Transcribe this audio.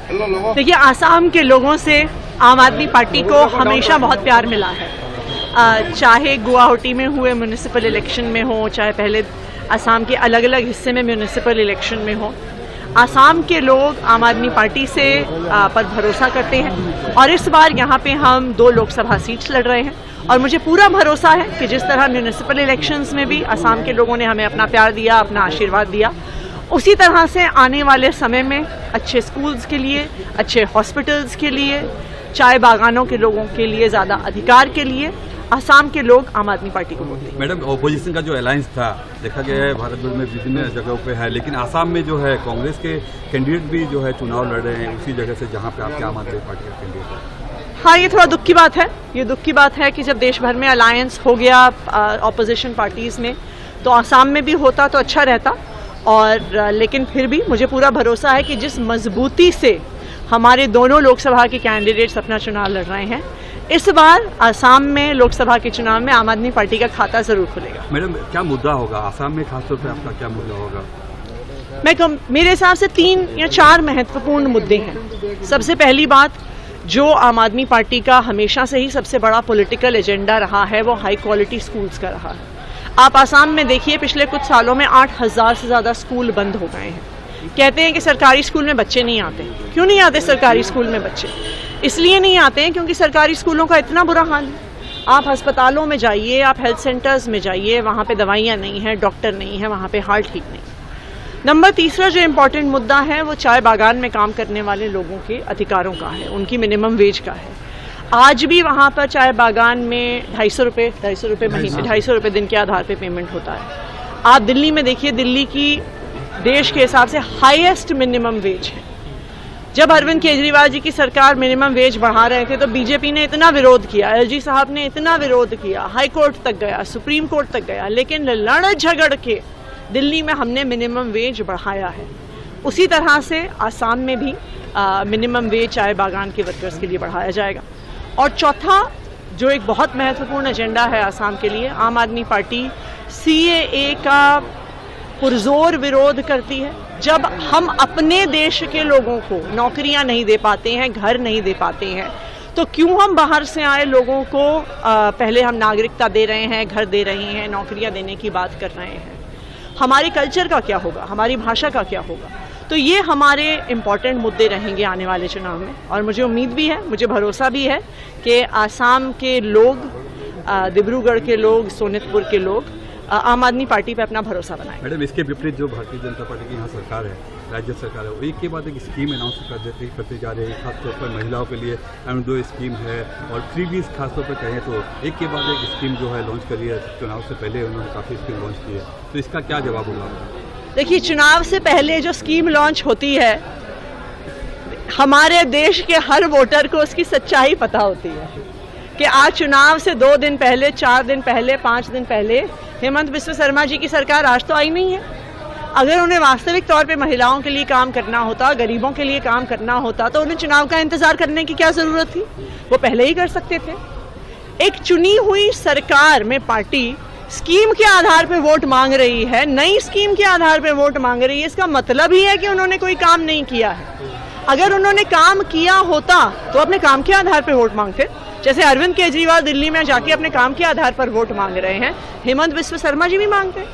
देखिए, आसाम के लोगों से आम आदमी पार्टी को हमेशा बहुत प्यार मिला है। चाहे गुवाहाटी में हुए म्यूनिसिपल इलेक्शन में हो, चाहे पहले आसाम के अलग अलग हिस्से में म्यूनिसिपल इलेक्शन में हो, आसाम के लोग आम आदमी पार्टी से पर भरोसा करते हैं। और इस बार यहाँ पे हम 2 लोकसभा सीट्स लड़ रहे हैं और मुझे पूरा भरोसा है कि जिस तरह म्यूनिसिपल इलेक्शंस में भी आसाम के लोगों ने हमें अपना प्यार दिया, अपना आशीर्वाद दिया, उसी तरह से आने वाले समय में अच्छे स्कूल्स के लिए, अच्छे हॉस्पिटल्स के लिए, चाय बागानों के लोगों के लिए ज़्यादा अधिकार के लिए आसाम के लोग आम आदमी पार्टी को वोट देंगे। मैडम, ओपोजिशन का जो अलायंस था देखा गया है भारत भर में विभिन्न जगहों पे है, लेकिन आसाम में जो है कांग्रेस के कैंडिडेट भी जो है चुनाव लड़ रहे हैं उसी जगह से जहां पे आपके आम आदमी पार्टी के कैंडिडेट है। हाँ, ये थोड़ा दुख की बात है। ये दुख की बात है कि जब देश भर में अलायंस हो गया ऑपोजिशन पार्टीज़ में, तो आसाम में भी होता तो अच्छा रहता। और लेकिन फिर भी मुझे पूरा भरोसा है कि जिस मजबूती से हमारे दोनों लोकसभा के कैंडिडेट्स अपना चुनाव लड़ रहे हैं, इस बार आसाम में लोकसभा के चुनाव में आम आदमी पार्टी का खाता जरूर खुलेगा। मैडम, क्या मुद्दा होगा आसाम में, खासतौर पे आपका क्या मुद्दा होगा? मेरे हिसाब से 3 या 4 महत्वपूर्ण मुद्दे हैं। सबसे पहली बात, जो आम आदमी पार्टी का हमेशा से ही सबसे बड़ा पॉलिटिकल एजेंडा रहा है, वो हाई क्वालिटी स्कूल्स का रहा है। आप आसाम में देखिए, पिछले कुछ सालों में 8,000 से ज़्यादा स्कूल बंद हो गए हैं। कहते हैं कि सरकारी स्कूल में बच्चे नहीं आते। क्यों नहीं आते सरकारी स्कूल में बच्चे? इसलिए नहीं आते हैं क्योंकि सरकारी स्कूलों का इतना बुरा हाल है। आप अस्पतालों में जाइए, आप हेल्थ सेंटर्स में जाइए, वहाँ पे दवाइयाँ नहीं हैं, डॉक्टर नहीं है, वहाँ पे हाल ठीक नहीं। नंबर तीसरा जो इम्पोर्टेंट मुद्दा है, वो चाय बागान में काम करने वाले लोगों के अधिकारों का है, उनकी मिनिमम वेज का है। आज भी वहाँ पर चाय बागान में 250 रुपये महीने, 250 रुपये दिन के आधार पे पेमेंट होता है। आप दिल्ली में देखिए, दिल्ली की देश के हिसाब से हाईएस्ट मिनिमम वेज है। जब अरविंद केजरीवाल जी की सरकार मिनिमम वेज बढ़ा रहे थे तो बीजेपी ने इतना विरोध किया, एलजी साहब ने इतना विरोध किया, हाई कोर्ट तक गया, सुप्रीम कोर्ट तक गया, लेकिन लड़ झगड़ के दिल्ली में हमने मिनिमम वेज बढ़ाया है। उसी तरह से आसाम में भी मिनिमम वेज चाय बागान के वर्कर्स के लिए बढ़ाया जाएगा। और चौथा, जो एक बहुत महत्वपूर्ण एजेंडा है आसाम के लिए, आम आदमी पार्टी CAA का पुरजोर विरोध करती है। जब हम अपने देश के लोगों को नौकरियां नहीं दे पाते हैं, घर नहीं दे पाते हैं, तो क्यों हम बाहर से आए लोगों को पहले हम नागरिकता दे रहे हैं, घर दे रहे हैं, नौकरियां देने की बात कर रहे हैं? हमारी कल्चर का क्या होगा, हमारी भाषा का क्या होगा? तो ये हमारे इम्पॉर्टेंट मुद्दे रहेंगे आने वाले चुनाव में। और मुझे उम्मीद भी है, मुझे भरोसा भी है कि आसाम के लोग, डिब्रूगढ़ के लोग, सोनितपुर के लोग आम आदमी पार्टी पे अपना भरोसा बनाए। मैडम, इसके विपरीत जो भारतीय जनता पार्टी की यहाँ सरकार है, राज्य सरकार है, वो एक के बाद एक स्कीम अनाउंस करते जा रहे हैं। खासतौर पर महिलाओं के लिए अरुणोदय स्कीम है और फ्रीबीज खासतौर पर कहें तो एक के बाद एक स्कीम जो है लॉन्च करी है। चुनाव से पहले उन्होंने काफ़ी स्कीम लॉन्च की है, तो इसका क्या जवाब होगा? देखिए, चुनाव से पहले जो स्कीम लॉन्च होती है, हमारे देश के हर वोटर को उसकी सच्चाई पता होती है कि आज चुनाव से 2 दिन पहले, 4 दिन पहले, 5 दिन पहले हेमंत बिस्वा शर्मा जी की सरकार आज तो आई नहीं है। अगर उन्हें वास्तविक तौर पे महिलाओं के लिए काम करना होता, गरीबों के लिए काम करना होता, तो उन्हें चुनाव का इंतजार करने की क्या जरूरत थी? वो पहले ही कर सकते थे। एक चुनी हुई सरकार में पार्टी स्कीम के आधार पे वोट मांग रही है, नई स्कीम के आधार पे वोट मांग रही है, इसका मतलब ही है कि उन्होंने कोई काम नहीं किया है। अगर उन्होंने काम किया होता तो अपने काम के आधार पे वोट मांगते। जैसे अरविंद केजरीवाल दिल्ली में जाके अपने काम के आधार पर वोट मांग रहे हैं, हेमंत बिस्वा शर्मा जी भी मांगते हैं।